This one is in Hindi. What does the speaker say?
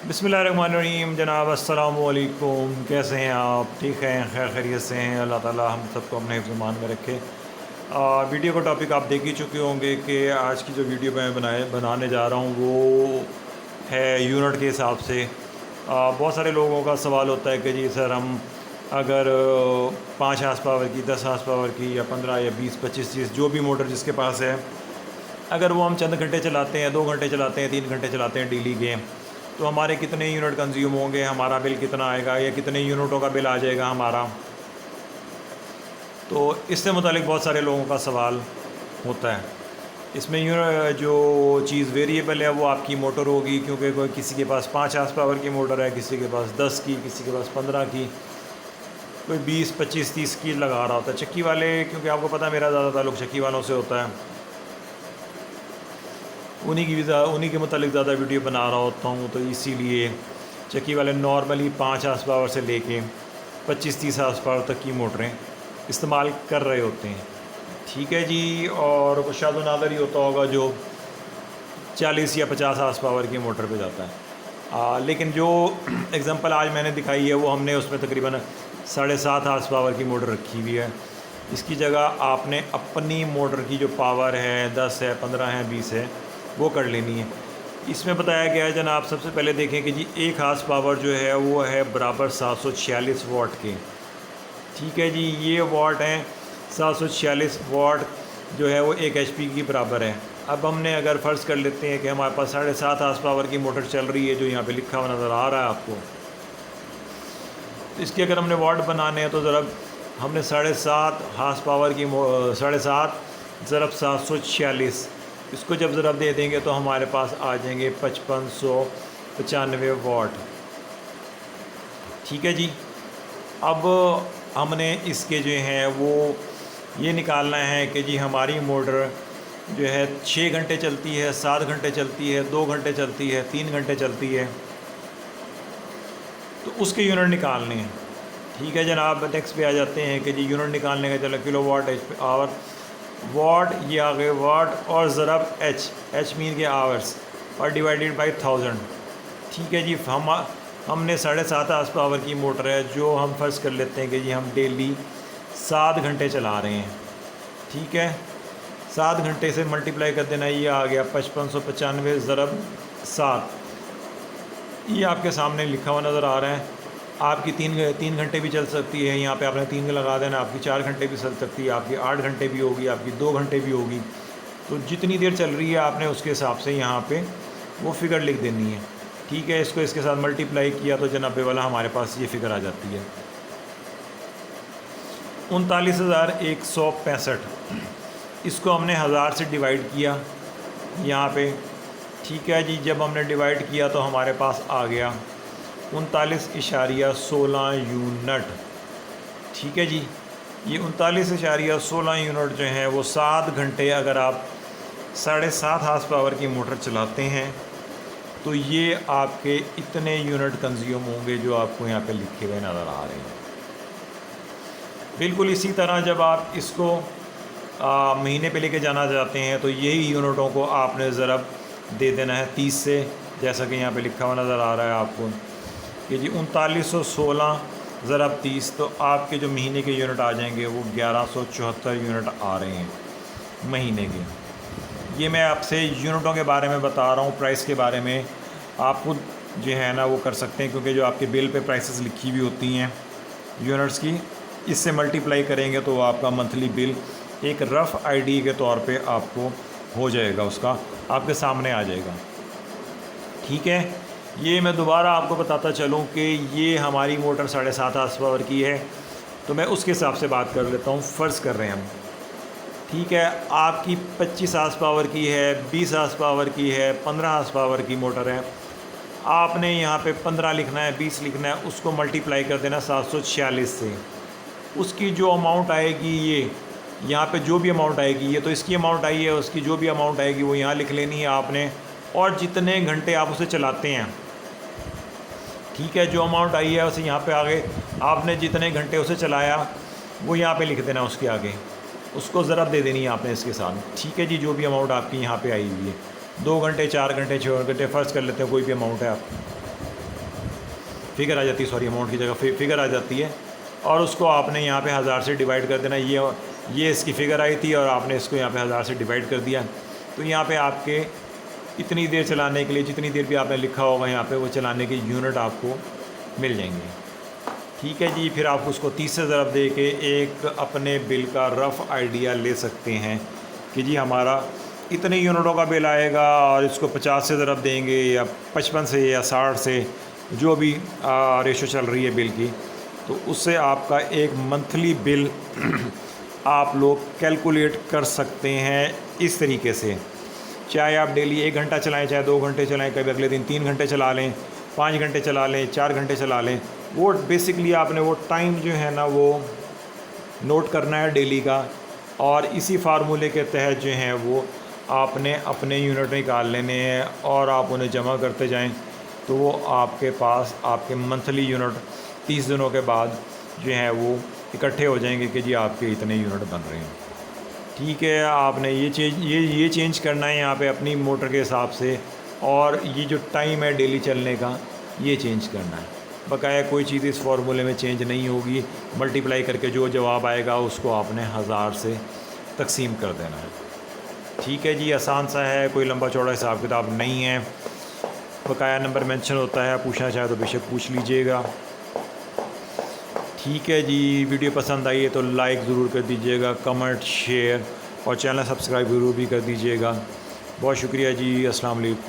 बिस्मिल्लाहिर्रहमानिर्रहीम। जनाब अस्सलामु अलैकुम। कैसे हैं आप? ठीक हैं, खैर खैरियत से हैं? अल्लाह ताला हम सबको अपने हिफ्ज़-ए-मान में रखे। वीडियो का टॉपिक आप देख ही चुके होंगे कि आज की जो वीडियो मैं बनाने जा रहा हूँ वो है यूनिट के हिसाब से। बहुत सारे लोगों का सवाल होता है कि जी सर, हम अगर 5 हार्स पावर की, 10 हार्स पावर की या 15 या 20 25 30 जो भी मोटर जिसके पास है, अगर वो हम चंद घंटे चलाते हैं, 2 घंटे चलाते हैं, 3 घंटे चलाते हैं डेली के, तो हमारे कितने यूनिट कंज्यूम होंगे, हमारा बिल कितना आएगा या कितने यूनिटों का बिल आ जाएगा हमारा। तो इससे मुतालिक बहुत सारे लोगों का सवाल होता है। इसमें जो चीज़ वेरिएबल है वो आपकी मोटर होगी, क्योंकि कोई किसी के पास 5 हार्स पावर की मोटर है, किसी के पास 10 की, किसी के पास 15 की, कोई 20 25 30 की लगा रहा होता है। चक्की वाले, क्योंकि आपको पता है मेरा ज़्यादा ताल्लुक चक्की वालों से होता है, उन्हीं के मुतालिक ज़्यादा वीडियो बना रहा होता हूँ, तो इसीलिए चक्की वाले नॉर्मली 5 हार्स पावर से लेके 25-30 हार्स पावर तक की मोटरें इस्तेमाल कर रहे होते हैं। ठीक है जी। और कुछ शायद नादर ही होता होगा जो 40 या 50 हार्स पावर की मोटर पे जाता है। लेकिन जो एग्ज़ाम्पल आज मैंने दिखाई है वो हमने उसमें तकरीबन 7.5 हार्स पावर की मोटर रखी हुई है। इसकी जगह आपने अपनी मोटर की जो पावर है, 10 है, 15 है, 20 है, वो कर लेनी है। इसमें बताया गया है जनाब, सबसे पहले देखें कि जी 1 हार्स पावर जो है वो है बराबर 746 वाट के। ठीक है जी, ये वाट हैं 746 वाट जो है वो 1 HP की बराबर है। अब हमने अगर फ़र्ज़ कर लेते हैं कि हमारे पास 7.5 हार्स पावर की मोटर चल रही है, जो यहाँ पे लिखा हुआ नज़र आ रहा है आपको, तो इसकी अगर हमने वाट बनाने हैं तो ज़रा हमने 7.5 हार्स पावर की 7.5 ज़रब 746, इसको जब ज़रब दे देंगे तो हमारे पास आ जाएंगे 5595 वाट। ठीक है जी। अब हमने इसके जो हैं वो ये निकालना है कि जी हमारी मोटर जो है 6 घंटे चलती है, 7 घंटे चलती है, 2 घंटे चलती है, 3 घंटे चलती है, तो उसके यूनिट निकालने हैं। ठीक है जनाब। नेक्स्ट पे आ जाते हैं कि जी यूनिट निकालने का चलो किलो वाट आवर, वाट ये आ गए वाट, और ज़रब एच मीन के आवर्स, और डिवाइडेड बाई 1000। ठीक है जी। हमने 7.5 हार्स पावर की मोटर है, जो हम फ़र्ज़ कर लेते हैं कि जी हम डेली 7 घंटे चला रहे हैं। ठीक है, 7 घंटे से मल्टीप्लाई कर देना, ये आ गया 5595 ज़रब 7। ये आपके सामने लिखा हुआ नज़र आ रहा है। आपकी 3 घंटे भी चल सकती है, यहाँ पे आपने 3 लगा देना, आपकी 4 घंटे भी चल सकती है, आपकी 8 घंटे भी होगी, आपकी 2 घंटे भी होगी। तो जितनी देर चल रही है आपने उसके हिसाब से यहाँ पे वो फ़िगर लिख देनी है। ठीक है, इसको इसके साथ मल्टीप्लाई किया तो जनाबे वाला हमारे पास ये फ़िगर आ जाती है 39,165। इसको हमने 1000 से डिवाइड किया यहाँ पे। ठीक है जी, जब हमने डिवाइड किया तो हमारे पास आ गया 39.16 यूनिट। ठीक है जी। ये 39.16 यूनिट जो हैं वो 7 घंटे अगर आप 7.5 हार्स पावर की मोटर चलाते हैं तो ये आपके इतने यूनिट कंज्यूम होंगे जो आपको यहाँ पे लिखे हुए नज़र आ रहे हैं। बिल्कुल इसी तरह जब आप इसको महीने पे लेके जाना चाहते हैं तो यही यूनिटों को आपने ज़रब दे देना है 30 से, जैसा कि यहाँ पे लिखा हुआ नज़र आ रहा है आपको कि जी 3916 ज़रब 30, तो आपके जो महीने के यूनिट आ जाएंगे वो 1174 यूनिट आ रहे हैं महीने के। ये मैं आपसे यूनिटों के बारे में बता रहा हूँ, प्राइस के बारे में आप खुद जो है ना वो कर सकते हैं, क्योंकि जो आपके बिल पे प्राइसेस लिखी हुई होती हैं यूनिट्स की, इससे मल्टीप्लाई करेंगे तो आपका मंथली बिल एक रफ़ आइडिया के तौर पे आपको हो जाएगा, उसका आपके सामने आ जाएगा। ठीक है, ये मैं दोबारा आपको बताता चलूँ कि ये हमारी मोटर 7.5 हार्स पावर की है, तो मैं उसके हिसाब से बात कर लेता हूँ। फ़र्ज़ कर रहे हैं हम, ठीक है, आपकी 25 हार्स पावर की है, 20 हार्स पावर की है, 15 हार्स पावर की मोटर है। आपने यहाँ पे 15 लिखना है, 20 लिखना है, उसको मल्टीप्लाई कर देना 746 से। उसकी जो अमाउंट आएगी, ये यहाँ पे जो भी अमाउंट आएगी, ये तो इसकी अमाउंट आई है, उसकी जो भी अमाउंट आएगी वो यहाँ लिख लेनी है आपने, और जितने घंटे आप उसे चलाते हैं, ठीक है, जो अमाउंट आई है उसे यहाँ पे आगे आपने जितने घंटे उसे चलाया वो यहाँ पे लिख देना, उसके आगे उसको ज़रब दे देनी है आपने इसके साथ। ठीक है जी, जो भी अमाउंट आपकी यहाँ पे आई हुई है, 2 घंटे, 4 घंटे, 6 घंटे, फ़र्ज़ कर लेते हैं कोई भी अमाउंट है आप, फिगर आ जाती है, सॉरी अमाउंट की जगह फिगर आ जाती है, और उसको आपने यहाँ पे 1000 से डिवाइड कर देना। ये इसकी फ़िगर आई थी और आपने इसको यहाँ पे 1000 से डिवाइड कर दिया, तो यहाँ पे आपके इतनी देर चलाने के लिए जितनी देर भी आपने लिखा होगा यहाँ पे वो चलाने के यूनिट आपको मिल जाएंगे। ठीक है जी, फिर आप उसको 30 से ज़रब दे के एक अपने बिल का रफ़ आइडिया ले सकते हैं कि जी हमारा इतने यूनिटों का बिल आएगा, और इसको 50 से ज़रब देंगे या 55 से या 60 से, जो भी रेशो चल रही है बिल की, तो उससे आपका एक मंथली बिल आप लोग कैलकुलेट कर सकते हैं इस तरीके से। चाहे आप डेली 1 घंटा चलाएं, चाहे 2 घंटे चलाएं, कभी अगले दिन 3 घंटे चला लें, 5 घंटे चला लें, 4 घंटे चला लें, वो बेसिकली आपने वो टाइम जो है ना वो नोट करना है डेली का, और इसी फार्मूले के तहत जो है वो आपने अपने यूनिट निकाल लेने हैं और आप उन्हें जमा करते जाएं, तो वो आपके पास आपके मंथली यूनिट 30 दिनों के बाद जो है वो इकट्ठे हो जाएंगे कि जी आपके इतने यूनिट बन रहे हैं। ठीक है, आपने ये चेंज करना है यहाँ पे अपनी मोटर के हिसाब से, और ये जो टाइम है डेली चलने का ये चेंज करना है। बकाया कोई चीज़ इस फार्मूले में चेंज नहीं होगी, मल्टीप्लाई करके जो जवाब आएगा उसको आपने 1000 से तकसीम कर देना है। ठीक है जी, आसान सा है, कोई लंबा चौड़ा हिसाब किताब नहीं है। बकाया नंबर मेंशन होता है, पूछना चाहे तो बेशक पूछ लीजिएगा। ठीक है जी, वीडियो पसंद आई है तो लाइक ज़रूर कर दीजिएगा, कमेंट, शेयर और चैनल सब्सक्राइब ज़रूर भी कर दीजिएगा। बहुत शुक्रिया जी, अस्सलाम वालेकुम।